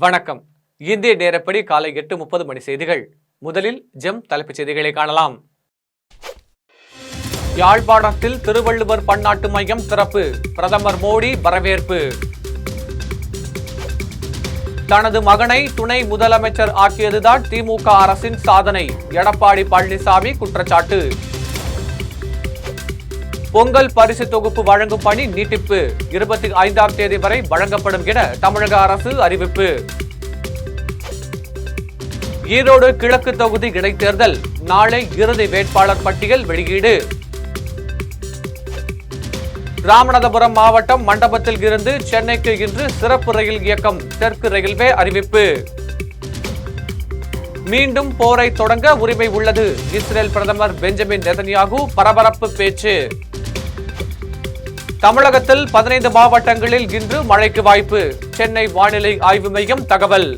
வணக்கம். இந்திய நேரப்படி காலை 8:30 மணி செய்திகள். முதலில் தலைப்புச் செய்திகளை காணலாம். யாழ்ப்பாணத்தில் திருவள்ளுவர் பன்னாட்டு மையம் திறப்பு, பிரதமர் மோடி வரவேற்பு. தனது மகனை துணை முதலமைச்சர் ஆக்கியதுதான் திமுக அரசின் சாதனை, எடப்பாடி பழனிசாமி குற்றச்சாட்டு. பொங்கல் பரிசு தொகுப்பு வழங்கும் பணி நீட்டிப்பு, 25ஆம் தேதி வரை வழங்கப்படும் என தமிழக அரசு அறிவிப்பு. ஈரோடு கிழக்கு தொகுதி இடைத்தேர்தல், நாளை இறுதி வேட்பாளர் பட்டியல் வெளியீடு. ராமநாதபுரம் மாவட்டம் மண்டபத்தில் இருந்து சென்னைக்கு இன்று சிறப்பு ரயில் இயக்கம், தெற்கு ரயில்வே அறிவிப்பு. மீண்டும் போரை தொடங்க உரிமை உள்ளது, இஸ்ரேல் பிரதமர் பெஞ்சமின் நெதன்யாகு பரபரப்பு பேச்சு. தமிழகத்தில் 15 மாவட்டங்களில் இன்று மழைக்கு வாய்ப்பு, சென்னை வானிலை ஆய்வு மையம் தகவல்.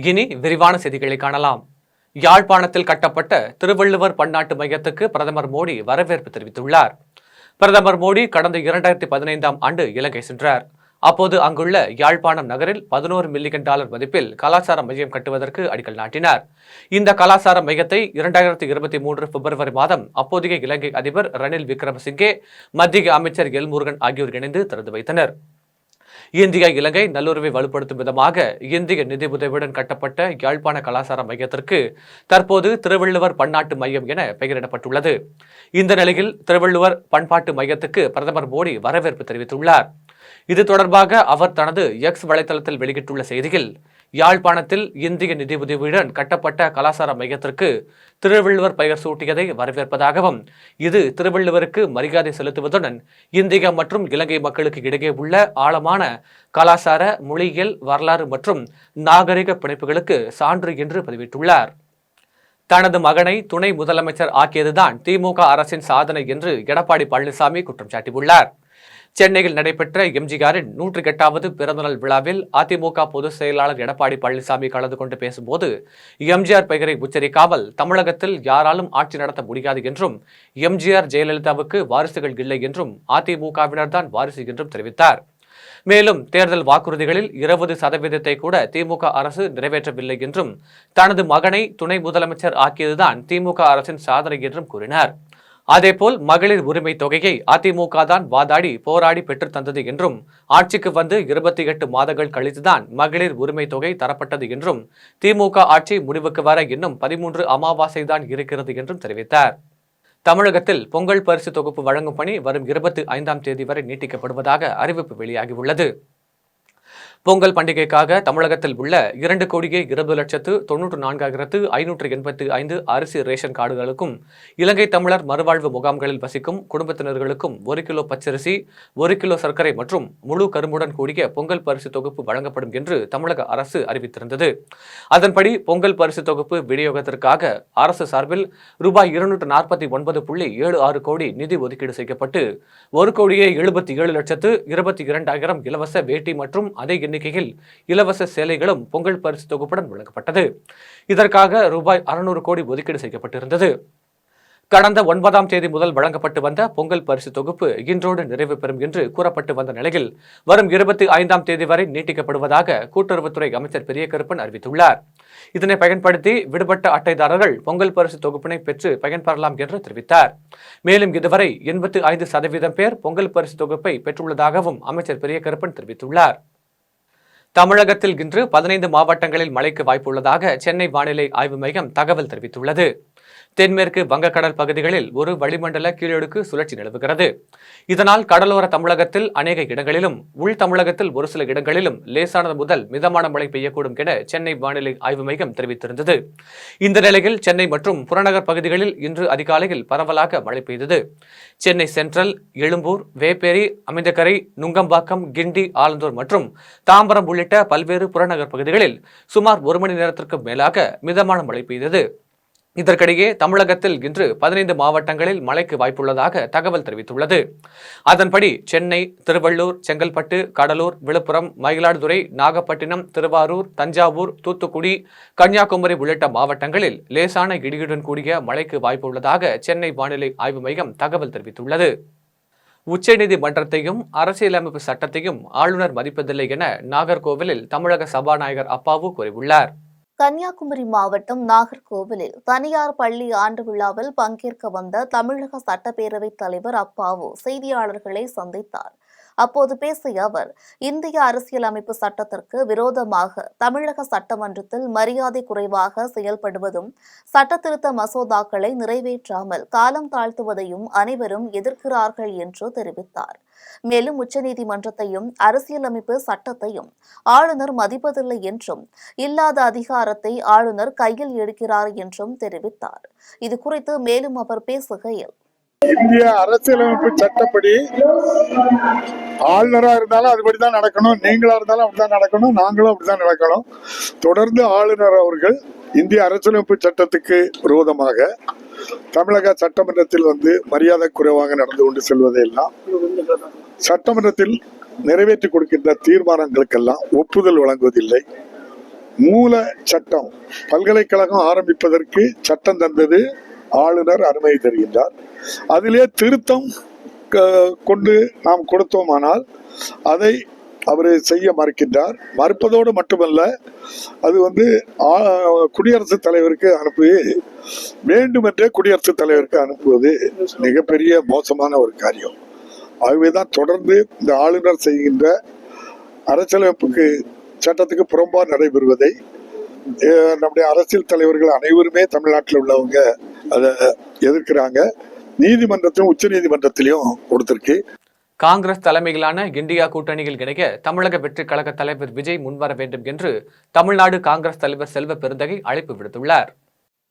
இனி விரிவான செய்திகளை காணலாம். யாழ்ப்பாணத்தில் கட்டப்பட்ட திருவள்ளுவர் பன்னாட்டு மையத்துக்கு பிரதமர் மோடி வரவேற்பு தெரிவித்துள்ளார். பிரதமர் மோடி கடந்த 2015ஆம் ஆண்டு இலங்கை சென்றார். அப்போது அங்குள்ள யாழ்ப்பாணம் நகரில் $11 மில்லியன் மதிப்பில் கலாச்சார மையம் கட்டுவதற்கு அடிக்கல் நாட்டினார். இந்த கலாச்சார மையத்தை 2023 பிப்ரவரி மாதம் அப்போதைய இலங்கை அதிபர் ரணில் விக்ரமசிங்கே, மத்திய அமைச்சர் எல் முருகன் ஆகியோர் இணைந்து திறந்து வைத்தனர். இந்தியா இலங்கை நல்லுறவை வலுப்படுத்தும் விதமாக இந்திய நிதி உதவியுடன் கட்டப்பட்ட யாழ்ப்பாண கலாச்சார மையத்திற்கு தற்போது திருவள்ளுவர் பன்னாட்டு மையம் என பெயரிடப்பட்டுள்ளது. இந்த நிலையில் திருவள்ளுவர் பண்பாட்டு மையத்துக்கு பிரதமர் மோடி வரவேற்பு தெரிவித்துள்ளார். இது தொடர்பாக அவர் தனது எக்ஸ் வலைதளத்தில் வெளியிட்டுள்ள செய்தியில், யாழ்ப்பாணத்தில் இந்திய நிதி உதவியுடன் கட்டப்பட்ட கலாச்சார மையத்திற்கு திருவள்ளுவர் பெயர் சூட்டியதை வரவேற்பதாகவும், இது திருவள்ளுவருக்கு மரியாதை செலுத்துவதுடன் இந்தியா மற்றும் இலங்கை மக்களுக்கு இடையே உள்ள ஆழமான கலாச்சார, மொழியியல், வரலாறு மற்றும் நாகரிக பிணைப்புகளுக்கு சான்று என்று பதிவிட்டுள்ளார். தனது மகனை துணை முதலமைச்சர் ஆக்கியதுதான் திமுக அரசின் சாதனை என்று எடப்பாடி பழனிசாமி குற்றம் சாட்டியுள்ளார். சென்னையில் நடைபெற்ற எம்ஜிஆரின் 108வது பிறந்தநாள் விழாவில் அதிமுக பொதுச் செயலாளர் எடப்பாடி பழனிசாமி கலந்து கொண்டு பேசும்போது, எம்ஜிஆர் பெயரை உச்சரிக்காமல் தமிழகத்தில் யாராலும் ஆட்சி நடத்த முடியாது என்றும், எம்ஜிஆர் ஜெயலலிதாவுக்கு வாரிசுகள் இல்லை என்றும், அதிமுகவினர் தான் வாரிசு என்றும் தெரிவித்தார். மேலும் தேர்தல் வாக்குறுதிகளில் 20% கூட திமுக அரசு நிறைவேற்றவில்லை என்றும், தனது மகனை துணை முதலமைச்சர் ஆக்கியதுதான் திமுக அரசின் சாதனை என்றும் கூறினார். அதேபோல் மகளிர் உரிமை தொகையை அதிமுக தான் வாதாடி போராடி பெற்றுத் தந்தது என்றும், ஆட்சிக்கு வந்து 28 மாதங்கள் கழித்துதான் மகளிர் உரிமை தொகை தரப்பட்டது என்றும், திமுக ஆட்சி முடிவுக்கு வர இன்னும் 13 அமாவாசை தான் இருக்கிறது என்றும் தெரிவித்தார். தமிழகத்தில் பொங்கல் பரிசு தொகுப்பு வழங்கும் பணி வரும் 25ஆம் தேதி வரை நீட்டிக்கப்படுவதாக அறிவிப்பு வெளியாகியுள்ளது. பொங்கல் பண்டிகைக்காக தமிழகத்தில் உள்ள 2,20,94,585 அரிசி ரேஷன் கார்டுகளுக்கும், இலங்கை தமிழர் மறுவாழ்வு முகாம்களில் வசிக்கும் குடும்பத்தினர்களுக்கும் 1 கிலோ பச்சரிசி, 1 கிலோ சர்க்கரை மற்றும் முழு கரும்புடன் கூடிய பொங்கல் பரிசு தொகுப்பு வழங்கப்படும் என்று தமிழக அரசு அறிவித்திருந்தது. அதன்படி பொங்கல் பரிசு தொகுப்பு விநியோகத்திற்காக அரசு சார்பில் ₹249.76 கோடி நிதி ஒதுக்கீடு செய்யப்பட்டு 1,77,22,000 இலவச வேட்டி மற்றும் அதே எண்ணிக்கையில் இலவச சேலைகளும் பொங்கல் பரிசு தொகுப்புடன் வழங்கப்பட்டது. இதற்காக ₹600 கோடி ஒதுக்கீடு செய்யப்பட்டிருந்தது. கடந்த 9ஆம் தேதி முதல் வழங்கப்பட்டு வந்த பொங்கல் பரிசு தொகுப்பு இன்றோடு நிறைவு பெறும் என்று கூறப்பட்டு வந்த நிலையில் வரும் 25ஆம் தேதி வரை நீட்டிக்கப்படுவதாக கூட்டுறவுத்துறை அமைச்சர் பெரியகருப்பன் அறிவித்துள்ளார். இதனை பயன்படுத்தி விடுபட்ட அட்டைதாரர்கள் பொங்கல் பரிசு தொகுப்பினை பெற்று பயன்பெறலாம் என்று தெரிவித்தார். மேலும் இதுவரை 85% பேர் பொங்கல் பரிசு தொகுப்பை பெற்றுள்ளதாகவும் அமைச்சர் பெரியகருப்பன் தெரிவித்துள்ளார். தமிழகத்தில் இன்று 15 மாவட்டங்களில் மழைக்கு வாய்ப்புள்ளதாக சென்னை வானிலை ஆய்வு மையம் தகவல் தெரிவித்துள்ளது. தென்மேற்கு வங்கக்கடல் பகுதிகளில் ஒரு வளிமண்டல கீழடுக்கு சுழற்சி நிலவுகிறது. இதனால் கடலோர தமிழகத்தில் அநேக இடங்களிலும், உள் தமிழகத்தில் ஒரு சில இடங்களிலும் லேசானது முதல் மிதமான மழை பெய்யக்கூடும் என சென்னை வானிலை ஆய்வு மையம் தெரிவித்திருந்தது. இந்த நிலையில் சென்னை மற்றும் புறநகர் பகுதிகளில் இன்று அதிகாலையில் பரவலாக மழை பெய்தது. சென்னை சென்ட்ரல், எழும்பூர், வேப்பேரி, அமைந்தகரை, நுங்கம்பாக்கம், கிண்டி, ஆலந்தூர் மற்றும் தாம்பரம் உள்ளிட்ட பல்வேறு புறநகர் பகுதிகளில் சுமார் 1 மணி நேரத்திற்கு மேலாக மிதமான மழை பெய்தது. இதற்கிடையே தமிழகத்தில் இன்று 15 மாவட்டங்களில் மழைக்கு வாய்ப்புள்ளதாக தகவல் தெரிவித்துள்ளது. அதன்படி சென்னை, திருவள்ளூர், செங்கல்பட்டு, கடலூர், விழுப்புரம், மயிலாடுதுறை, நாகப்பட்டினம், திருவாரூர், தஞ்சாவூர், தூத்துக்குடி, கன்னியாகுமரி உள்ளிட்ட மாவட்டங்களில் லேசான இடியுடன் கூடிய மழைக்கு வாய்ப்புள்ளதாக சென்னை வானிலை ஆய்வு மையம் தகவல் தெரிவித்துள்ளது. உச்சநீதிமன்றத்தையும் அரசியலமைப்பு சட்டத்தையும் ஆளுநர் மதிப்பதில்லை என நாகர்கோவிலில் தமிழக சபாநாயகர் அப்பாவு கூறியுள்ளார். கன்னியாகுமரி மாவட்டம் நாகர்கோவிலில் தனியார் பள்ளி ஆண்டு விழாவில் பங்கேற்க வந்த தமிழக சட்டப்பேரவைத் தலைவர் அப்பாவு செய்தியாளர்களை சந்தித்தார். அப்போது பேசிய அவர், இந்திய அரசியலமைப்பு சட்டத்திற்கு விரோதமாக தமிழக சட்டமன்றத்தில் மரியாதை குறைவாக செயல்படுவதும், சட்டத்திருத்த மசோதாக்களை நிறைவேற்றாமல் காலம் தாழ்த்துவதையும் அனைவரும் எதிர்க்கிறார்கள் என்று தெரிவித்தார். மேலும் உச்சநீதிமன்றத்தையும் அரசியலமைப்பு சட்டத்தையும் ஆளுநர் மதிப்பதில்லை என்றும், இல்லாத அதிகாரத்தை ஆளுநர் கையில் எடுக்கிறார் என்றும் தெரிவித்தார். இதுகுறித்து மேலும் அவர் பேசுகையில், இந்திய அரசியலமைப்பு சட்டப்படி ஆளுநரா இருந்தாலும் அதுபடிதான் நடக்கணும், நீங்களா இருந்தாலும் அப்படிதான் நடக்கணும், நாங்களும் அப்படிதான் நடக்கணும். தொடர்ந்து ஆளுநர் அவர்கள் இந்திய அரசியலமைப்பு சட்டத்துக்கு விரோதமாக தமிழக சட்டமன்றத்தில் மரியாதை குறைவாக நடந்து கொண்டு செல்வதையெல்லாம் சட்டமன்றத்தில் நிறைவேற்றி கொடுக்கின்ற தீர்மானங்களுக்கெல்லாம் ஒப்புதல் வழங்குவதில்லை. மூல சட்டம், பல்கலைக்கழகம் ஆரம்பிப்பதற்கு சட்டம் தந்தது ஆளுநர் அனுமதி தருகின்றார். அதிலே திருத்தம் கொண்டு நாம் கொடுத்தோமானால் அதை அவர் செய்ய மறுக்கின்றார். மறுப்பதோடு மட்டுமல்ல, அது குடியரசுத் தலைவருக்கு அனுப்பி வேண்டுமென்றே குடியரசுத் தலைவருக்கு அனுப்புவது மிகப்பெரிய மோசமான ஒரு காரியம். ஆகவேதான் தொடர்ந்து இந்த ஆளுநர் செய்கின்ற அரசியலமைப்புக்கு சட்டத்துக்கு புறம்பாக நடைபெறுவதை நம்முடைய அரசியல் தலைவர்கள் அனைவருமே தமிழ்நாட்டில் உள்ளவங்க அதை எதிர்க்கிறாங்க. நீதிமன்றத்திலும் உச்ச நீதிமன்றத்திலையும் கொடுத்திருக்கு. காங்கிரஸ் தலைமையிலான இந்தியா கூட்டணியில் இணைய தமிழக வெற்றி கழக தலைவர் விஜய் முன்வர வேண்டும் என்று தமிழ்நாடு காங்கிரஸ் தலைவர் செல்வ பெருந்தகை அழைப்பு விடுத்துள்ளார்.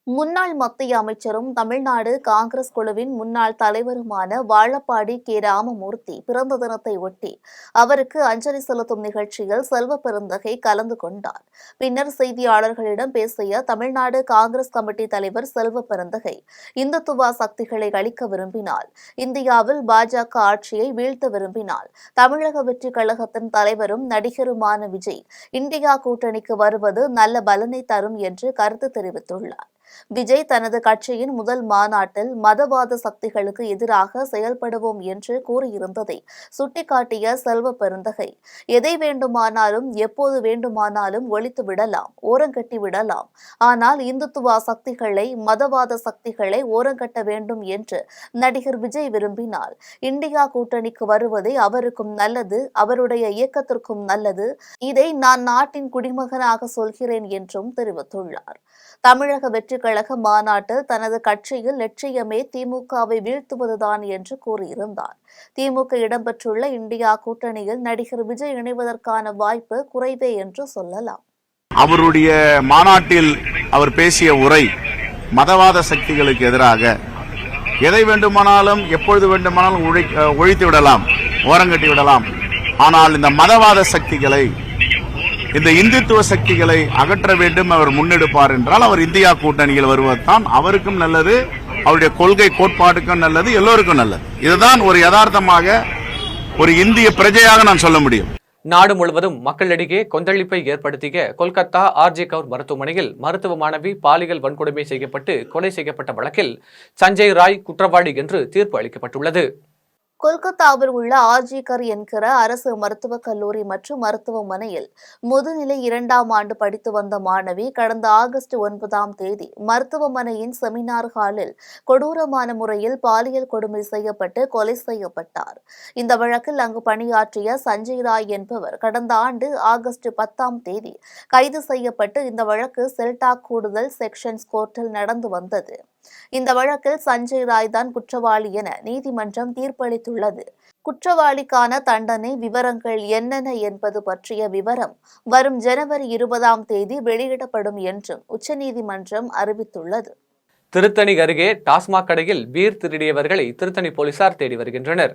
முன்னாள் மத்திய அமைச்சரும் தமிழ்நாடு காங்கிரஸ் குழுவின் முன்னாள் தலைவருமான வாழப்பாடி கே. ராமமூர்த்தி பிறந்த தினத்தை ஒட்டி அவருக்கு அஞ்சலி செலுத்தும் நிகழ்ச்சியில் செல்வ பெருந்தகை கலந்து கொண்டார். பின்னர் செய்தியாளர்களிடம் பேசிய தமிழ்நாடு காங்கிரஸ் கமிட்டி தலைவர் செல்வ பெருந்தகை, இந்துத்துவ சக்திகளை அழிக்க விரும்பினால், இந்தியாவில் பாஜக ஆட்சியை வீழ்த்த விரும்பினால், தமிழக வெற்றி கழகத்தின் தலைவரும் நடிகருமான விஜய் இந்தியா கூட்டணிக்கு வருவது நல்ல பலனை தரும் என்று கருத்து தெரிவித்துள்ளார். விஜய் தனது கட்சியின் முதல் மாநாட்டில் மதவாத சக்திகளுக்கு எதிராக செயல்படுவோம் என்று கூறியிருந்ததை சுட்டிக்காட்டிய செல்வ பெருந்தகை, எதை வேண்டுமானாலும் எப்போது வேண்டுமானாலும் ஒழித்து விடலாம், ஓரங்கட்டி விடலாம். ஆனால் இந்துத்துவ சக்திகளை, மதவாத சக்திகளை ஓரங்கட்ட வேண்டும் என்று நடிகர் விஜய் விரும்பினால் இந்தியா கூட்டணிக்கு வருவதே அவருக்கும் நல்லது, அவருடைய இயக்கத்திற்கும் நல்லது. இதை நான் நாட்டின் குடிமகனாக சொல்கிறேன் என்றும் தெரிவித்துள்ளார். தமிழக வெற்றி கழக மாநாட்டில் தனது கட்சியில் லட்சியமே திமுகவை வீழ்த்துவதுதான் என்று கூறியிருந்தார். திமுக இடம்பெற்றுள்ள இந்தியா கூட்டணியில் நடிகர் விஜய் இணைவதற்கான வாய்ப்பு குறைவே என்று சொல்லலாம். அவருடைய மாநாட்டில் அவர் பேசிய உரை மதவாத சக்திகளுக்கு எதிராக எதை வேண்டுமானாலும் எப்பொழுது வேண்டுமானாலும் ஒழித்து விடலாம், ஓரங்கட்டி விடலாம். ஆனால் இந்த மதவாத சக்திகளை, இந்த இந்துத்துவ சக்திகளை அகற்ற வேண்டும் அவர் முன்னெடுப்பார் என்றால் அவர் இந்தியா கூட்டணியில் வருவதுதான் அவருக்கும் நல்லது, அவருடைய கொள்கை கோட்பாட்டுக்கும் நல்லது, எல்லோருக்கும் நல்லது. இதுதான் ஒரு யதார்த்தமாக ஒரு இந்திய பிரஜையாக நான் சொல்ல முடியும். நாடு முழுவதும் மக்களிடையே கொந்தளிப்பை ஏற்படுத்திய கொல்கத்தா ஆர்ஜி கவுர் மருத்துவமனையில் மருத்துவ மாணவி பாலியல் வன்கொடுமை செய்யப்பட்டு கொலை செய்யப்பட்ட வழக்கில் சஞ்சய் ராய் குற்றவாளி என்று தீர்ப்பு அளிக்கப்பட்டுள்ளது. கொல்கத்தாவில் உள்ள ஆர்ஜி கர் என்கிற அரசு மருத்துவக் கல்லூரி மற்றும் மருத்துவமனையில் முதுநிலை 2ஆம் ஆண்டு படித்து வந்த மாணவி கடந்த ஆகஸ்ட் 9ஆம் தேதி மருத்துவமனையின் செமினார் ஹாலில் கொடூரமான முறையில் பாலியல் கொடுமை செய்யப்பட்டு கொலை செய்யப்பட்டார். இந்த வழக்கில் அங்கு பணியாற்றிய சஞ்சய் ராய் என்பவர் கடந்த ஆண்டு ஆகஸ்ட் 10ஆம் தேதி கைது செய்யப்பட்டு இந்த வழக்கு செல்டாக் கூடுதல் செக்ஷன்ஸ் கோர்ட்டில் நடந்து வந்தது. இந்த வழக்கில் சஞ்சய் ராய் தான் குற்றவாளி என நீதிமன்றம் தீர்ப்பளித்துள்ளது. குற்றவாளிக்கான தண்டனை விவரங்கள் என்னென்ன என்பது பற்றிய விவரம் வரும் ஜனவரி 20ஆம் தேதி வெளியிடப்படும் என்றும் உச்சநீதிமன்றம் அறிவித்துள்ளது. திருத்தணி அருகே டாஸ்மாக் கடையில் பீர் திருடியவர்களை திருத்தணி போலீசார் தேடி வருகின்றனர்.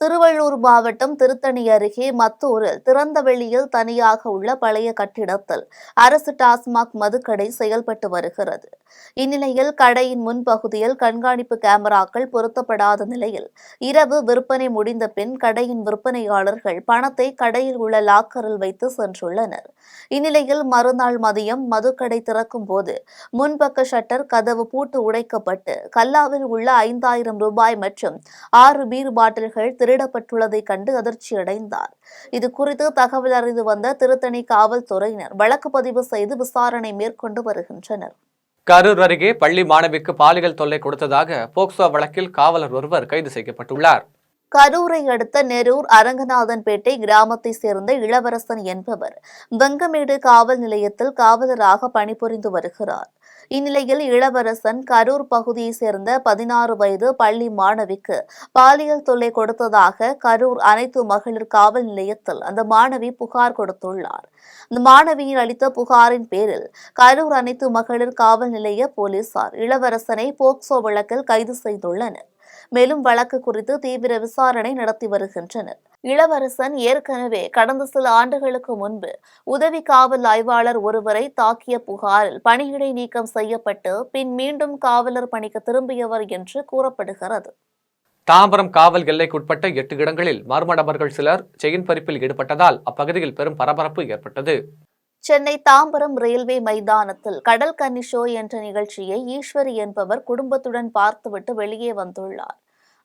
திருவள்ளூர் மாவட்டம் திருத்தணி அருகே மத்தூரில் திறந்த வெளியில் தனியாக உள்ள பழைய கட்டிடத்தில் அரசு டாஸ்மாக் மதுக்கடை செயல்பட்டு வருகிறது. இந்நிலையில் கடையின் முன்பகுதியில் கண்காணிப்பு கேமராக்கள் பொருத்தப்படாத நிலையில் இரவு விற்பனை முடிந்த பின் கடையின் விற்பனையாளர்கள் பணத்தை கடையில் உள்ள லாக்கரில் வைத்து சென்றுள்ளனர். இந்நிலையில் மறுநாள் மதியம் மதுக்கடை திறக்கும் போது முன்பக்க ஷட்டர் கதவு பூட்டு உடைக்கப்பட்டு கல்லாவில் உள்ள 5000 ரூபாய் மற்றும் 6 பீர் பாட்டில்கள் திருடப்பட்டுள்ளதை கண்டு அதிர்ச்சியடைந்தார். இது குறித்து தகவல் அறிந்து வந்த திருத்தணி காவல்துறையினர் வழக்கு பதிவு செய்து விசாரணை மேற்கொண்டு வருகின்றனர். கரூர் அருகே பள்ளி மாணவிக்கு பாலியல் தொல்லை கொடுத்ததாக போக்சோ வழக்கில் காவலர் ஒருவர் கைது செய்யப்பட்டுள்ளார். கரூரை அடுத்த நெரூர் அரங்கநாதன்பேட்டை கிராமத்தை சேர்ந்த இளவரசன் என்பவர் வெங்கமேடு காவல் நிலையத்தில் காவலராக பணிபுரிந்து வருகிறார். இந்நிலையில் இளவரசன் கரூர் பகுதியை சேர்ந்த 16 வயது பள்ளி மாணவிக்கு பாலியல் தொல்லை கொடுத்ததாக கரூர் அனைத்து மகளிர் காவல் நிலையத்தில் அந்த மாணவி புகார் கொடுத்துள்ளார். அந்த மாணவியின் அளித்த புகாரின் பேரில் கரூர் அனைத்து மகளிர் காவல் நிலைய போலீசார் இளவரசனை போக்சோ வழக்கில் கைது செய்துள்ளனர். மேலும் வழக்கு குறித்து தீவிர விசாரணை நடத்தி வருகின்றனர். இளவரசன் ஏற்கனவே கடந்த சில ஆண்டுகளுக்கு முன்பு உதவி காவல் ஆய்வாளர் ஒருவரை தாக்கிய புகாரில் பணியிடை நீக்கம் செய்யப்பட்டு பின் மீண்டும் காவலர் பணிக்கு திரும்பியவர் என்று கூறப்படுகிறது. தாம்பரம் காவல் எல்லைக்குட்பட்ட 8 இடங்களில் மர்ம நபர்கள் சிலர் செயின் பறிப்பில் ஈடுபட்டதால் அப்பகுதியில் பெரும் பரபரப்பு ஏற்பட்டது. சென்னை தாம்பரம் ரயில்வே மைதானத்தில் கடல் கன்னி ஷோ என்ற நிகழ்ச்சியை ஈஸ்வரி என்பவர் குடும்பத்துடன் பார்த்துவிட்டு வெளியே வந்துள்ளார்.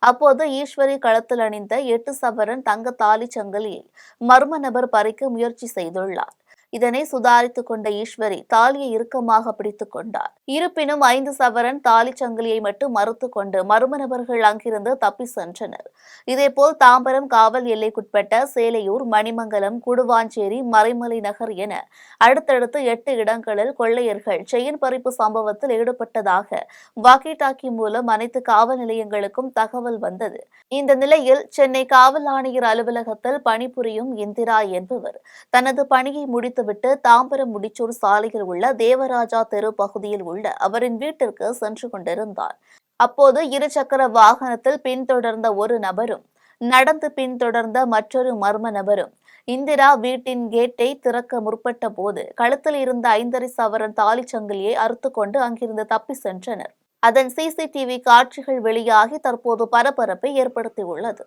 அப்போது ஈஸ்வரி கழுத்தில் அணிந்த 8 சவரன் தங்க தாலி சங்கிலியை மர்ம நபர் பறிக்க முயற்சி செய்துள்ளார். இதனை சுதாரித்துக் கொண்ட ஈஸ்வரி தாலியை இறுக்கமாக பிடித்துக் கொண்டார். இருப்பினும் 5 சவரன் தாலி சங்கிலியை மட்டும் மறுத்துக் கொண்டு மர்ம நபர்கள் அங்கிருந்து தப்பி சென்றனர். இதேபோல் தாம்பரம் காவல் எல்லைக்குட்பட்ட சேலையூர், மணிமங்கலம், குடுவாஞ்சேரி, மறைமலை நகர் என அடுத்தடுத்து 8 இடங்களில் கொள்ளையர்கள் செயின் பறிப்பு சம்பவத்தில் ஈடுபட்டதாக வாக்கி டாக்கி மூலம் அனைத்து காவல் நிலையங்களுக்கும் தகவல் வந்தது. இந்த நிலையில் சென்னை காவல் ஆணையர் அலுவலகத்தில் பணிபுரியும் இந்திரா என்பவர் தனது பணியை முடித்துவிட்டு தாம்பரம் முடிச்சூர் சாலையில் உள்ள தேவராஜா தெரு பகுதியில் உள்ள அவரின் வீட்டிற்கு சென்று கொண்டிருந்தார். அப்போது 2 சக்கர வாகனத்தில் பின்தொடர்ந்த ஒரு நபரும் நடந்து பின்தொடர்ந்த மற்றொரு மர்ம நபரும் இந்திரா வீட்டின் கேட்டை திறக்க முற்பட்ட போது கழுத்தில் இருந்த 5.5 சவரன் தாலி சங்கிலியை அறுத்துக்கொண்டு அங்கிருந்து தப்பி சென்றனர். அதன் சிசிடிவி காட்சிகள் வெளியாகி தற்போது பரபரப்பை ஏற்படுத்தியுள்ளது.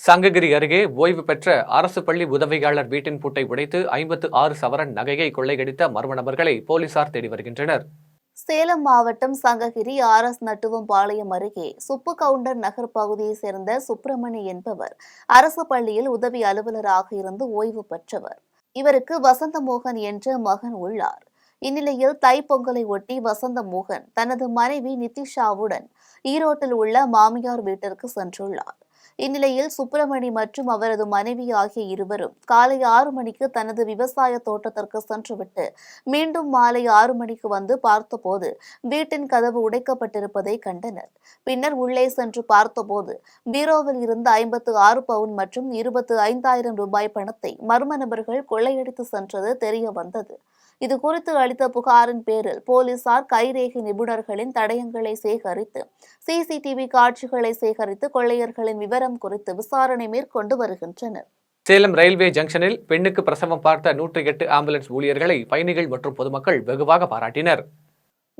சங்ககிரி அருகே ஓய்வு பெற்ற அரசு பள்ளி உதவியாளர் வீட்டின் பூட்டை உடைத்து 56 சவரன் நகையை கொள்ளையடித்த மர்ம நபர்களை போலீசார் தேடி வருகின்றனர். சேலம் மாவட்டம் சங்ககிரி RS நட்டுவம்பாளையம் அருகே சுப்பு கவுண்டர் நகர் பகுதியைச் சேர்ந்த சுப்பிரமணி என்பவர் அரசு பள்ளியில் உதவி அலுவலராக இருந்து ஓய்வு பெற்றவர். இவருக்கு வசந்தமோகன் என்ற மகன் உள்ளார். இந்நிலையில் தைப்பொங்கலை ஒட்டி வசந்தமோகன் தனது மனைவி நிதிஷாவுடன் ஈரோட்டில் உள்ள மாமியார் வீட்டிற்கு சென்றுள்ளார். இந்நிலையில் சுப்பிரமணி மற்றும் அவரது மனைவி ஆகிய இருவரும் காலை 6 மணிக்கு தனது விவசாய தோட்டத்திற்கு சென்றுவிட்டு மீண்டும் மாலை 6 மணிக்கு வந்து பார்த்தபோது வீட்டின் கதவு உடைக்கப்பட்டிருப்பதை கண்டனர். பின்னர் உள்ளே சென்று பார்த்தபோது பீரோவில் இருந்த 56 பவுன் மற்றும் 25,000 ரூபாய் பணத்தை மர்ம நபர்கள் கொள்ளையடித்து சென்றது தெரிய வந்தது. இது குறித்து அளித்த புகாரின் பேரில் போலீசார் கைரேகை நிபுணர்களின் தடயங்களை சேகரித்து சிசிடிவி காட்சிகளை சேகரித்து கொள்ளையர்களின் விவரம் குறித்து விசாரணை மேற்கொண்டு வருகின்றனர். சேலம் ரயில்வே ஜங்ஷனில் பெண்ணுக்கு பிரசவம் பார்த்த 108 ஆம்புலன்ஸ் ஊழியர்களை பயணிகள் மற்றும் பொதுமக்கள் வெகுவாக பாராட்டினர்.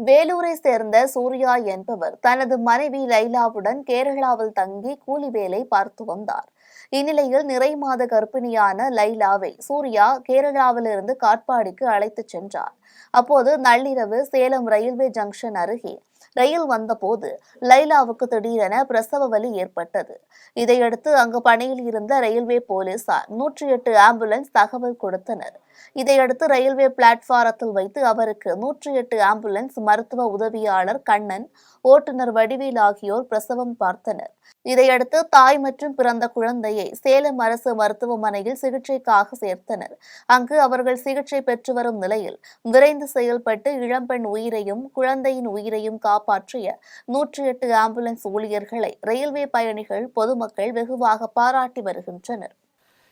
வேலூரை சேர்ந்த சூர்யா என்பவர் தனது மனைவி லைலாவுடன் கேரளாவில் தங்கி கூலி வேலை பார்த்து வந்தார். இந்நிலையில் நிறை மாத கர்ப்பிணியான லைலாவை சூர்யா கேரளாவிலிருந்து காட்பாடிக்கு அழைத்துச் சென்றார். அப்போது நள்ளிரவு சேலம் ரயில்வே ஜங்ஷன் அருகே ரயில் வந்தபோது லைலாவுக்கு திடீரென பிரசவ வலி ஏற்பட்டது. இதையடுத்து அங்கு பணியில் இருந்த ரயில்வே போலீசார் 108 ஆம்புலன்ஸ் தகவல் கொடுத்தனர். இதையடுத்து ரயில்வே பிளாட்பாரத்தில் வைத்து அவருக்கு 108 ஆம்புலன்ஸ் மருத்துவ உதவியாளர் கண்ணன், ஓட்டுநர் வடிவேல் ஆகியோர் பிரசவம் பார்த்தனர். இதையடுத்து தாய் மற்றும் பிறந்த குழந்தையை சேலம் அரசு மருத்துவமனையில் சிகிச்சைக்காக சேர்த்தனர். அங்கு அவர்கள் சிகிச்சை பெற்று வரும் நிலையில் விரைந்து செயல்பட்டு இளம்பெண் உயிரையும் குழந்தையின் உயிரையும் காப்பாற்றிய 108 ஆம்புலன்ஸ் ஊழியர்களை ரயில்வே பயணிகள், பொதுமக்கள் வெகுவாக பாராட்டி வருகின்றனர்.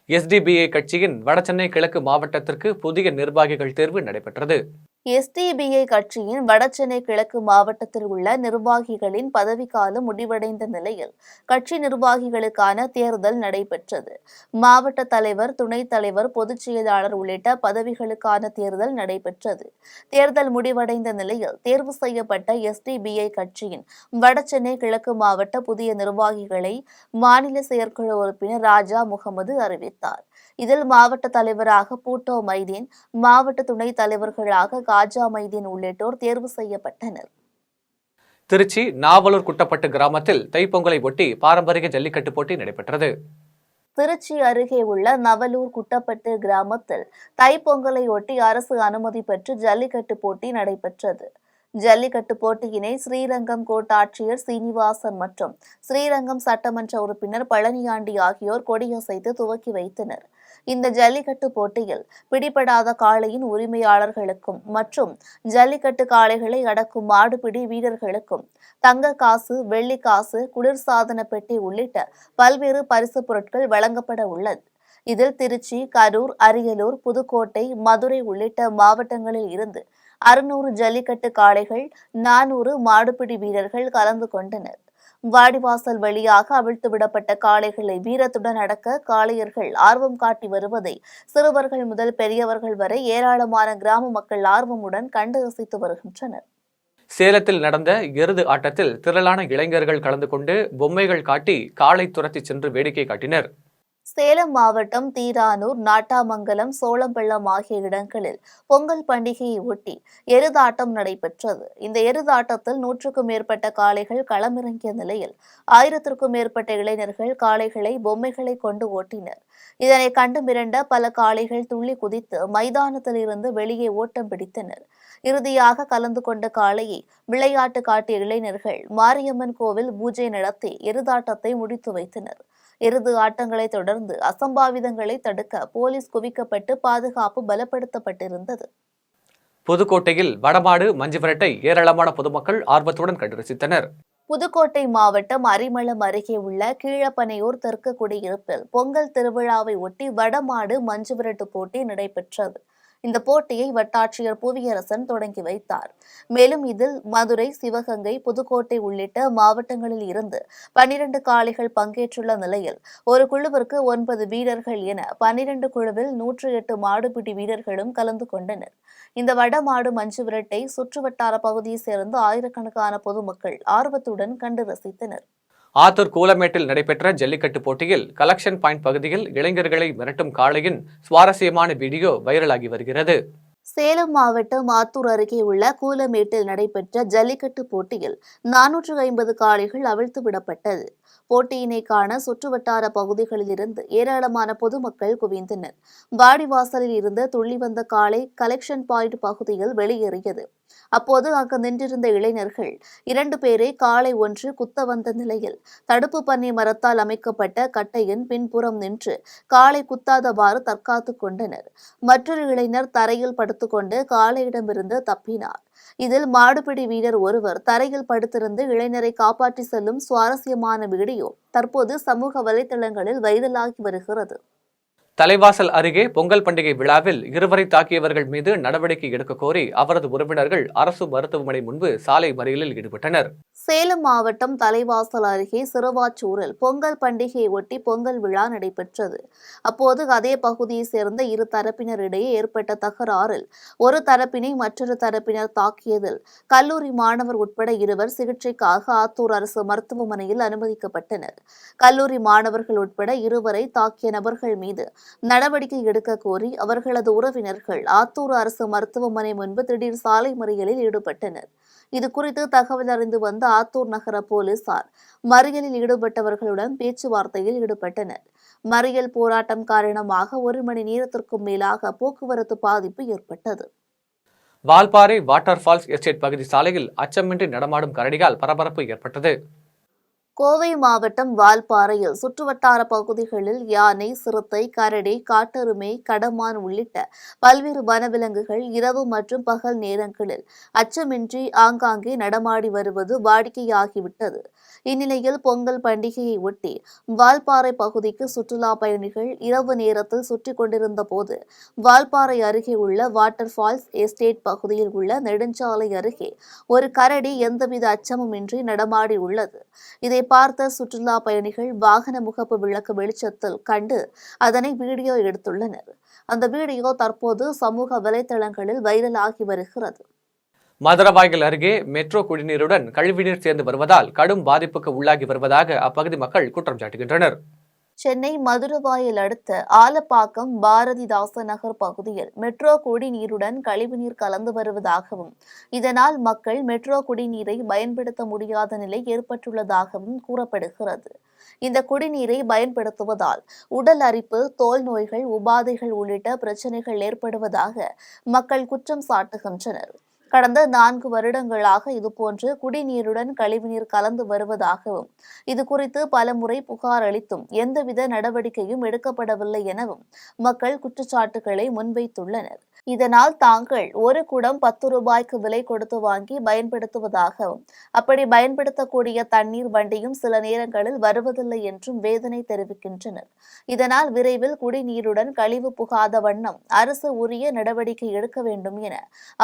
SDBA கட்சியின் வடசென்னை கிழக்கு மாவட்டத்திற்கு புதிய நிர்வாகிகள் தேர்வு நடைபெற்றது. எஸ்டிபிஐ கட்சியின் வடசென்னை கிழக்கு மாவட்டத்தில் உள்ள நிர்வாகிகளின் பதவிக்காலம் முடிவடைந்த நிலையில் கட்சி நிர்வாகிகளுக்கான தேர்தல் நடைபெற்றது. மாவட்ட தலைவர், துணைத் தலைவர், பொதுச் செயலாளர் உள்ளிட்ட பதவிகளுக்கான தேர்தல் நடைபெற்றது. தேர்தல் முடிவடைந்த நிலையில் தேர்வு செய்யப்பட்ட எஸ்டிபிஐ கட்சியின் வடசென்னை கிழக்கு மாவட்ட புதிய நிர்வாகிகளை மாநில செயற்குழு உறுப்பினர் ராஜா முகமது அறிவித்தார். இதில் மாவட்ட தலைவராக பூட்டோ மைதீன், மாவட்ட துணைத் தலைவர்களாக காஜா மைதீன் உள்ளிட்டோர் தேர்வு செய்யப்பட்டனர். திருச்சி நாவலூர் குட்டப்பட்டு கிராமத்தில் தைப்பொங்கலை ஒட்டி பாரம்பரிய ஜல்லிக்கட்டு போட்டி நடைபெற்றது. திருச்சி அருகே உள்ள நவலூர் குட்டப்பட்டு கிராமத்தில் தைப்பொங்கலை ஒட்டி அரசு அனுமதி பெற்று ஜல்லிக்கட்டு போட்டி நடைபெற்றது. ஜல்லிக்கட்டு போட்டியினை ஸ்ரீரங்கம் கோட்டாட்சியர் சீனிவாசன் மற்றும் ஸ்ரீரங்கம் சட்டமன்ற உறுப்பினர் பழனியாண்டி ஆகியோர் கொடியசைத்து துவக்கி வைத்தனர். இந்த ஜல்லிக்கட்டு போட்டியில் பிடிபடாத காளையின் உரிமையாளர்களுக்கும் மற்றும் ஜல்லிக்கட்டு காளைகளை அடக்கும் மாடுபிடி வீரர்களுக்கும் தங்க காசு, வெள்ளி காசு, குளிர்சாதன பெட்டி உள்ளிட்ட பல்வேறு பரிசுப் பொருட்கள் வழங்கப்பட உள்ளது. இதில் திருச்சி, கரூர், அரியலூர், புதுக்கோட்டை, மதுரை உள்ளிட்ட மாவட்டங்களில் இருந்து 600 ஜல்லிக்கட்டு காளைகள், 400 மாடுபிடி வீரர்கள் கலந்து கொண்டனர். வாடிவாசல் வழியாக அவிழ்த்து விடப்பட்ட காளைகளை வீரத்துடன் அடக்க காளையர்கள் ஆர்வம் காட்டி வருவதை சிறுவர்கள் முதல் பெரியவர்கள் வரை ஏராளமான கிராம மக்கள் ஆர்வமுடன் கண்டு ரசித்து வருகின்றனர். சேலத்தில் நடந்த எருது ஆட்டத்தில் திரளான இளைஞர்கள் கலந்து கொண்டு பொம்மைகள் காட்டி காளை துரத்தி சென்று வேடிக்கை காட்டினர். சேலம் மாவட்டம் தீரானூர், நாட்டாமங்கலம், சோளம்பள்ளம் ஆகிய இடங்களில் பொங்கல் பண்டிகையை ஒட்டி எருதாட்டம் நடைபெற்றது. இந்த எருதாட்டத்தில் 100க்கும் மேற்பட்ட காளைகள் களமிறங்கிய நிலையில் 1000க்கும் மேற்பட்ட இளைஞர்கள் காளைகளை பொம்மைகளை கொண்டு ஓட்டினர். இதனை கண்டு மிரண்ட பல காளைகள் துள்ளி குதித்து மைதானத்தில் இருந்து வெளியே ஓட்டம் பிடித்தனர். இறுதியாக கலந்து கொண்ட காளையை விளையாட்டு காட்டிய இளைஞர்கள் மாரியம்மன் கோவில் பூஜை நடத்தி எருதாட்டத்தை முடித்து வைத்தனர். எருது ஆட்டங்களை தொடர்ந்து அசம்பாவிதங்களை தடுக்க போலீஸ் குவிக்கப்பட்டு பாதுகாப்பு பலப்படுத்தப்பட்டிருந்தது. புதுக்கோட்டையில் வடமாடு மஞ்சு விரட்டை ஏராளமான பொதுமக்கள் ஆர்வத்துடன் கண்டு ரசித்தனர். புதுக்கோட்டை மாவட்டம் அரிமளம் அருகே உள்ள கீழப்பனையூர் தெற்கு குடியிருப்பில் பொங்கல் திருவிழாவை ஒட்டி வடமாடு மஞ்சு விரட்டு போட்டி நடைபெற்றது. இந்த போட்டியை வட்டாட்சியர் புவியரசன் தொடங்கி வைத்தார். மேலும் இதில் மதுரை, சிவகங்கை, புதுக்கோட்டை உள்ளிட்ட மாவட்டங்களில் இருந்து 12 காளைகள் பங்கேற்றுள்ள நிலையில் ஒரு குழுவிற்கு 9 வீரர்கள் என 12 குழுவில் 108 மாடுபிடி வீரர்களும் கலந்து கொண்டனர். இந்த வடமாடு மஞ்சு விரட்டை சுற்றுவட்டார பகுதியை சேர்ந்த ஆயிரக்கணக்கான பொதுமக்கள் ஆர்வத்துடன் கண்டு ரசித்தனர். ஆத்தூர் கூலமேட்டில் நடைபெற்ற ஜல்லிக்கட்டு போட்டியில் கலெக்ஷன் பாயிண்ட் பகுதியில் இளைஞர்களை மிரட்டும் காளையின் சுவாரஸ்யமான வீடியோ வைரலாகி வருகிறது. சேலம் மாவட்டம் ஆத்தூர் அருகே உள்ள கூலமேட்டில் நடைபெற்ற ஜல்லிக்கட்டு போட்டியில் 450 காளைகள் அவிழ்த்து விடப்பட்டது. போட்டியினை காண சுற்றுவட்டார பகுதிகளில் இருந்து ஏராளமான பொதுமக்கள் குவிந்தனர். வாடிவாசலில் இருந்து துள்ளி வந்த காளை கலெக்ஷன் பாயிண்ட் பகுதியில் வெளியேறியது. அப்போது அங்கு நின்றிருந்த இளைஞர்கள் 2 பேரை காளை ஒன்று குத்த வந்த நிலையில் தடுப்பு பண்ணி மரத்தால் அமைக்கப்பட்ட கட்டையின் பின்புறம் நின்று காளை குத்தாதவாறு தற்காத்துக் கொண்டனர். மற்றொரு இளைஞர் தரையில் படுத்துக்கொண்டு காளையிடமிருந்து தப்பினார். இதில் மாடுபிடி வீரர் ஒருவர் தரையில் படுத்திருந்து இளைஞரை காப்பாற்றி செல்லும் சுவாரஸ்யமான வீடியோ தற்போது சமூக வலைதளங்களில் வைரலாகி வருகிறது. தலைவாசல் அருகே பொங்கல் பண்டிகை விழாவில் இருவரை தாக்கியவர்கள் மீது நடவடிக்கை எடுக்க கோரி அவரது உறவினர்கள் அரசு மருத்துவமனை முன்பு சாலை மறியலில் ஈடுபட்டனர். சேலம் மாவட்டம் தலைவாசல் அருகே சிறுவாச்சூரில் பொங்கல் பண்டிகையை ஒட்டி பொங்கல் விழா நடைபெற்றது. அப்போது அதே பகுதியை சேர்ந்த இரு தரப்பினரிடையே ஏற்பட்ட தகராறில் ஒரு தரப்பினை மற்றொரு தரப்பினர் தாக்கியதில் கல்லூரி மாணவர் உட்பட 2 சிகிச்சைக்காக ஆத்தூர் அரசு மருத்துவமனையில் அனுமதிக்கப்பட்டனர். கல்லூரி மாணவர்கள் உட்பட 2 தாக்கிய நபர்கள் மீது நடவடிக்கை எடுக்க கோரி அவர்களது உறவினர்கள் ஆத்தூர் அரசு மருத்துவமனை முன்பு திடீர் சாலை மறியலில் ஈடுபட்டனர். இதுகுறித்து தகவல் அறிந்து வந்த ஆத்தூர் நகர போலீசார் மறியலில் ஈடுபட்டவர்களுடன் பேச்சுவார்த்தையில் ஈடுபட்டனர். மறியல் போராட்டம் காரணமாக 1 மணி நேரத்திற்கும் மேலாக போக்குவரத்து பாதிப்பு ஏற்பட்டது. வால்பாறை வாட்டர் ஃபால்ஸ் எஸ்டேட் பகுதி சாலையில் அச்சமின்றி நடமாடும் கரடியால் பரபரப்பு ஏற்பட்டது. கோவை மாவட்டம் வால்பாறையில் சுற்றுவட்டார பகுதிகளில் யானை, சிறுத்தை, கரடி, காட்டெருமை, கடமான் உள்ளிட்ட பல்வேறு வனவிலங்குகள் இரவு மற்றும் பகல் நேரங்களில் அச்சமின்றி ஆங்காங்கே நடமாடி வருவது வாடிக்கையாகிவிட்டது. இந்நிலையில் பொங்கல் பண்டிகையை ஒட்டி வால்பாறை பகுதிக்கு சுற்றுலா பயணிகள் இரவு நேரத்தில் சுற்றி கொண்டிருந்த போது வால்பாறை அருகே உள்ள வாட்டர் ஃபால்ஸ் எஸ்டேட் பகுதியில் உள்ள நெடுஞ்சாலை அருகே ஒரு கரடி எந்தவித அச்சமுமின்றி நடமாடி உள்ளது. இதை பார்த்த சுற்றுலா பயணிகள் வாகன முகப்பு விளக்கு வெளிச்சத்தில் கண்டு அதனை வீடியோ எடுத்துள்ளனர். அந்த வீடியோ தற்போது சமூக வலைதளங்களில் வைரலாகி வருகிறது. மதுரவாய்கள் அருகே மெட்ரோ குடிநீருடன் கழிவுநீர் சேர்ந்து வருவதால் கடும் பாதிப்புக்கு உள்ளாகி வருவதாக அப்பகுதி மக்கள் குற்றம் சாட்டுகின்றனர். சென்னை மதுரவாயல் அடுத்த ஆலப்பாக்கம் பாரதிதாச நகர் பகுதியில் மெட்ரோ குடிநீருடன் கழிவுநீர் கலந்து வருவதாகவும் இதனால் மக்கள் மெட்ரோ குடிநீரை பயன்படுத்த முடியாத நிலை ஏற்பட்டுள்ளதாகவும் கூறப்படுகிறது. இந்த குடிநீரை பயன்படுத்துவதால் உடல் அரிப்பு, தோல் நோய்கள், உபாதைகள் உள்ளிட்ட பிரச்சனைகள் ஏற்படுவதாக மக்கள் குற்றம் சாட்டுகின்றனர். கடந்த 4 வருடங்களாக இதுபோன்று குடிநீருடன் கழிவுநீர் கலந்து வருவதாகவும் இதுகுறித்து பலமுறை புகார் அளித்தும் எந்தவித நடவடிக்கையும் எடுக்கப்படவில்லை எனவும் மக்கள் குற்றச்சாட்டுகளை முன்வைத்துள்ளனர். இதனால் தாங்கள் ஒரு குடம் 10 ரூபாய்க்கு விலை கொடுத்து வாங்கி பயன்படுத்துவதாகவும் அப்படி பயன்படுத்தக்கூடிய தண்ணீர் வண்டியும் சில நேரங்களில் வருவதில்லை என்றும் வேதனை தெரிவிக்கின்றனர். இதனால் விரைவில் குடிநீருடன் கழிவு புகாத வண்ணம் அரசு உரிய நடவடிக்கை எடுக்க வேண்டும் என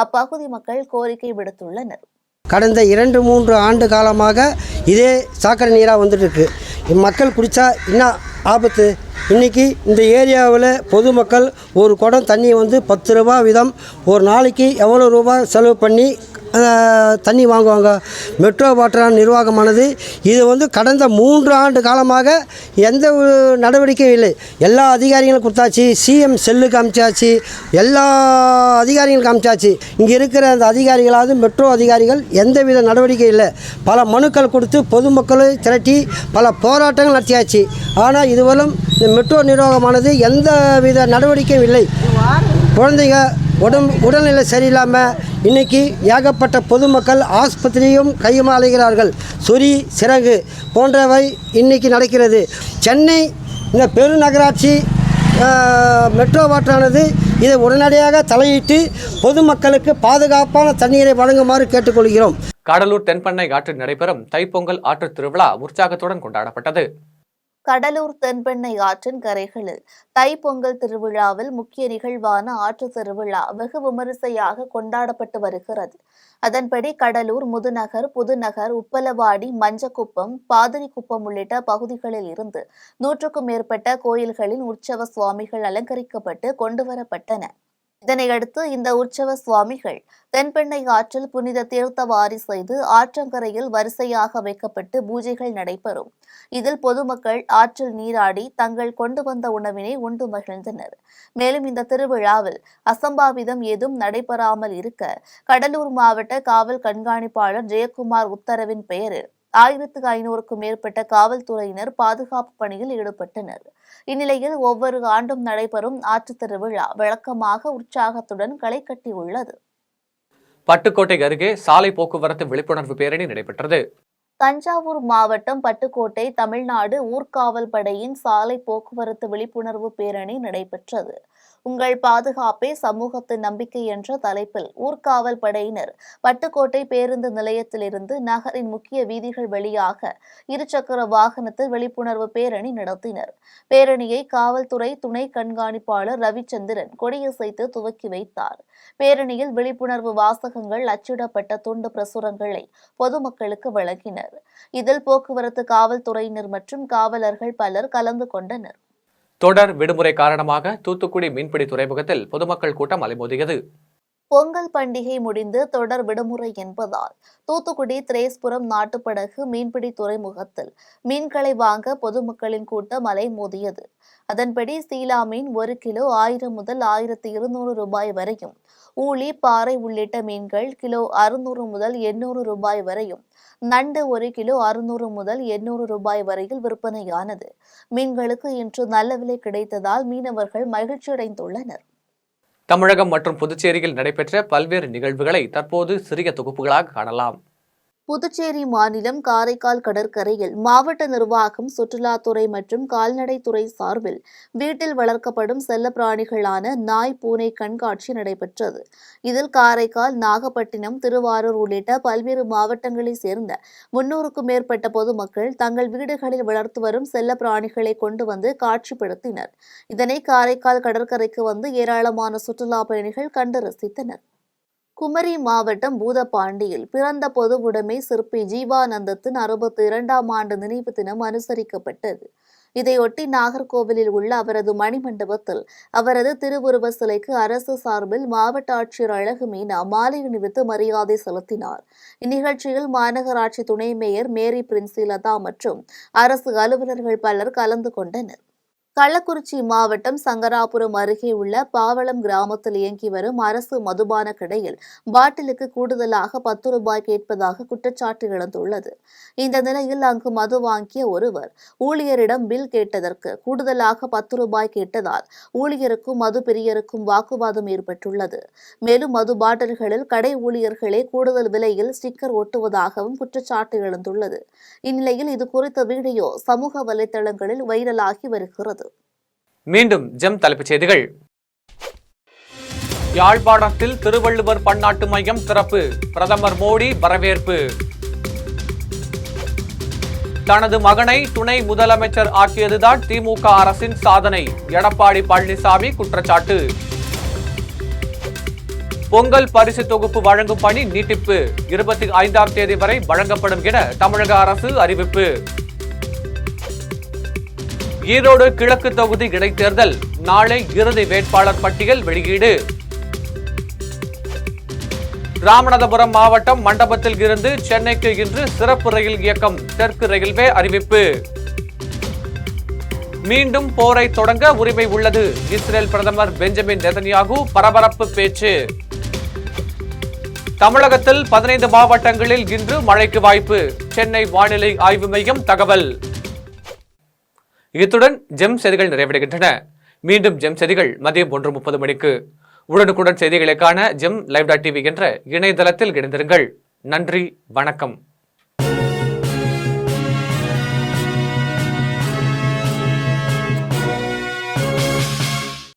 அப்பகுதி மக்கள் கோரிக்கை விடுத்துள்ளனர். கடந்த 2-3 ஆண்டு காலமாக இதே சாக்கடை நீராக வந்துட்டு இருக்கு. மக்கள் குடித்தா என்ன ஆபத்து? இன்றைக்கி இந்த ஏரியாவில் பொதுமக்கள் ஒரு குடம் தண்ணி 10 ரூபா வீதம் ஒரு நாளைக்கு எவ்வளோ ரூபாய் செலவு பண்ணி தண்ணி வாங்குவாங்க. மெட்ரோ வாட்டர் நிர்வாகமானது இது கடந்த 3 ஆண்டு காலமாக எந்த ஒரு நடவடிக்கையும் இல்லை. எல்லா அதிகாரிகளும் கொடுத்தாச்சு, சிஎம் செல்லுக்கு அனுப்பிச்சாச்சு, எல்லா அதிகாரிகளுக்கு அனுப்பிச்சாச்சு. இங்கே இருக்கிற அந்த அதிகாரிகளாவது மெட்ரோ அதிகாரிகள் எந்தவித நடவடிக்கை இல்லை. பல மனுக்கள் கொடுத்து பொதுமக்களை திரட்டி பல போராட்டங்கள் நடத்தியாச்சு. ஆனால் இதுவரையும் இந்த மெட்ரோ நிர்வாகமானது எந்தவித நடவடிக்கையும் இல்லை. குழந்தைங்க உடல்நிலை சரியில்லாமல் இன்றைக்கி ஏகப்பட்ட பொதுமக்கள் ஆஸ்பத்திரியும் கையுமா அலைகிறார்கள். சொறி, சிறகு போன்றவை இன்றைக்கி நடக்கிறது. சென்னை இந்த பெருநகராட்சி மெட்ரோ வாட்டரானது இதை உடனடியாக தலையிட்டு பொதுமக்களுக்கு பாதுகாப்பான தண்ணீரை வழங்குமாறு கேட்டுக்கொள்கிறோம். கடலூர் தென்பெண்ணை ஆற்றில் நடைபெறும் தைப்பொங்கல் ஆற்றுத் திருவிழா உற்சாகத்துடன் கொண்டாடப்பட்டது. கடலூர் தென்பெண்ணை ஆற்றின் கரைகளில் தைப்பொங்கல் திருவிழாவில் முக்கிய நிகழ்வான ஆற்று திருவிழா வெகு விமரிசையாக கொண்டாடப்பட்டு வருகிறது. அதன்படி கடலூர் முதுநகர், புதுநகர், உப்பலவாடி, மஞ்சக்குப்பம், பாதிரிக்குப்பம் உள்ளிட்ட பகுதிகளில் இருந்து 100க்கும் மேற்பட்ட கோயில்களின் உற்சவ சுவாமிகள் அலங்கரிக்கப்பட்டு கொண்டுவரப்பட்டன. இதனையடுத்து இந்த உற்சவ சுவாமிகள் தென்பெண்ணை ஆற்றில் புனித தீர்த்தவாரி செய்து ஆற்றங்கரையில் வரிசையாக வைக்கப்பட்டு பூஜைகள் நடைபெறும். இதில் பொதுமக்கள் ஆற்றில் நீராடி தங்கள் கொண்டு வந்த உணவினை உண்டு மகிழ்ந்தனர். மேலும் இந்த திருவிழாவில் அசம்பாவிதம் ஏதும் நடைபெறாமல் இருக்க கடலூர் மாவட்ட காவல் கண்காணிப்பாளர் ஜெயக்குமார் உத்தரவின் பெயரில் 1500க்கும் மேற்பட்ட காவல்துறையினர் பாதுகாப்பு பணியில் ஈடுபட்டனர். இந்நிலையில் ஒவ்வொரு ஆண்டும் நடைபெறும் ஆற்றுத் திருவிழா வழக்கமாக உற்சாகத்துடன் களை கட்டியுள்ளது. பட்டுக்கோட்டை அருகே சாலை போக்குவரத்து விழிப்புணர்வு பேரணி நடைபெற்றது. தஞ்சாவூர் மாவட்டம் பட்டுக்கோட்டை தமிழ்நாடு ஊர்காவல் படையின் சாலை போக்குவரத்து விழிப்புணர்வு பேரணி நடைபெற்றது. உங்கள் பாதுகாப்பே சமூகத்தின் நம்பிக்கை என்ற தலைப்பில் ஊர்காவல் படையினர் பட்டுக்கோட்டை பேருந்து நிலையத்திலிருந்து நகரின் முக்கிய வீதிகள் வழியாக இருசக்கர வாகனத்தில் விழிப்புணர்வு பேரணி நடத்தினர். பேரணியை காவல்துறை துணை கண்காணிப்பாளர் ரவிச்சந்திரன் கொடியசைத்து துவக்கி வைத்தார். பேரணியில் விழிப்புணர்வு வாசகங்கள் அச்சிடப்பட்ட துண்டு பிரசுரங்களை பொதுமக்களுக்கு வழங்கினர். இதில் போக்குவரத்து காவல்துறையினர் மற்றும் காவலர்கள் பலர் கலந்து கொண்டனர். தொடர் விடுமுறை காரணமாக தூத்துக்குடி மீன்பிடி துறைமுகத்தில் பொதுமக்கள் கூட்டம் அலைமோதியது. பொங்கல் பண்டிகை முடிந்து தொடர் விடுமுறை என்பதால் தூத்துக்குடி திரேஸ்புரம் நாட்டுப்படகு மீன்பிடி துறைமுகத்தில் மீன்களை வாங்க பொதுமக்களின் கூட்டம் அலைமோதியது. அதன்படி சீலா மீன் 1 கிலோ 1000 முதல் 1200 ரூபாய் வரையும், ஊளி, பாறை உள்ளிட்ட மீன்கள் கிலோ 600 முதல் 800 ரூபாய் வரையும், நண்டு 1 கிலோ 600 முதல் 800 ரூபாய் வரையில் விற்பனையானது. மீன்களுக்கு இன்று நல்ல விலை கிடைத்ததால் மீனவர்கள் மகிழ்ச்சியடைந்துள்ளனர். தமிழகம் மற்றும் புதுச்சேரியில் நடைபெற்ற பல்வேறு நிகழ்வுகளை தற்போது சிறிய தொகுப்புகளாக காணலாம். புதுச்சேரி மாநிலம் காரைக்கால் கடற்கரையில் மாவட்ட நிர்வாகம், சுற்றுலாத்துறை மற்றும் கால்நடைத்துறை சார்பில் வீட்டில் வளர்க்கப்படும் செல்லப்பிராணிகளான நாய், பூனை கண்காட்சி நடைபெற்றது. இதில் காரைக்கால், நாகப்பட்டினம், திருவாரூர் உள்ளிட்ட பல்வேறு மாவட்டங்களைச் சேர்ந்த 300க்கும் மேற்பட்ட பொதுமக்கள் தங்கள் வீடுகளில் வளர்த்து வரும் செல்லப்பிராணிகளை கொண்டு வந்து காட்சிப்படுத்தினர். இதனை காரைக்கால் கடற்கரைக்கு வந்து ஏராளமான சுற்றுலா பயணிகள் கண்டு ரசித்தனர். குமரி மாவட்டம் பூதப்பாண்டியில் பிறந்த பொதுவுடைமை சிற்பி ஜீவானந்தத்தின் 62ஆம் ஆண்டு நினைவு தினம் அனுசரிக்கப்பட்டது. இதையொட்டி நாகர்கோவிலில் உள்ள அவரது மணிமண்டபத்தில் அவரது திருவுருவ சிலைக்கு அரசு சார்பில் மாவட்ட ஆட்சியர் அழகு மீனா மாலை அணிவித்து மரியாதை செலுத்தினார். இந்நிகழ்ச்சியில் மாநகராட்சி துணை மேயர் மேரி பிரின்சிலதா மற்றும் அரசு அலுவலர்கள் பலர் கலந்து கொண்டனர். கள்ளக்குறிச்சி மாவட்டம் சங்கராபுரம் அருகே உள்ள பாவளம் கிராமத்தில் இயங்கி வரும் அரசு மதுபான கடையில் பாட்டிலுக்கு கூடுதலாக 10 ரூபாய் கேட்பதாக குற்றச்சாட்டு எழுந்துள்ளது. இந்த நிலையில் அங்கு மது வாங்கிய ஒருவர் ஊழியரிடம் பில் கேட்டதற்கு கூடுதலாக 10 ரூபாய் கேட்டதால் ஊழியருக்கும் மது பிரியருக்கும் வாக்குவாதம் ஏற்பட்டுள்ளது. மேலும் மது பாட்டில்களில் கடை ஊழியர்களே கூடுதல் விலையில் ஸ்டிக்கர் ஒட்டுவதாகவும் குற்றச்சாட்டு எழுந்துள்ளது. இந்நிலையில் இது குறித்த வீடியோ சமூக வலைதளங்களில் வைரலாகி வருகிறது. மீண்டும் ஜெம் தலைப்புச் செய்திகள். யாழ்ப்பாணத்தில் திருவள்ளுவர் பன்னாட்டு மையம் திறப்பு, பிரதமர் மோடி வரவேற்பு. தனது மகனை துணை முதலமைச்சர் ஆக்கியதுதான் திமுக அரசின் சாதனை, எடப்பாடி பழனிசாமி குற்றச்சாட்டு. பொங்கல் பரிசு தொகுப்பு வழங்கும் பணி நீட்டிப்பு, 25ஆம் தேதி வரை வழங்கப்படும் என தமிழக அரசு அறிவிப்பு. ஈரோடு கிழக்கு தொகுதி இடைத்தேர்தல், நாளை இறுதி வேட்பாளர் பட்டியல் வெளியீடு. ராமநாதபுரம் மாவட்டம் மண்டபத்தில் இருந்து சென்னைக்கு இன்று சிறப்பு ரயில் இயக்கம், தெற்கு ரயில்வே அறிவிப்பு. மீண்டும் போரை தொடங்க உரிமை உள்ளது, இஸ்ரேல் பிரதமர் பெஞ்சமின் நெதன்யாகு பரபரப்பு பேச்சு. தமிழகத்தில் 15 மாவட்டங்களில் இன்று மழைக்கு வாய்ப்பு, சென்னை வானிலை ஆய்வு மையம் தகவல். இத்துடன் ஜெம் செய்திகள் நிறைவடைகின்றன. மீண்டும் ஜெம் செய்திகள் மதியம் 1:30 மணிக்கு. உடனுக்குடன் செய்திகளை காண ஜெம் live.tv என்ற இணையதளத்தில் இணைந்திருங்கள். நன்றி, வணக்கம்.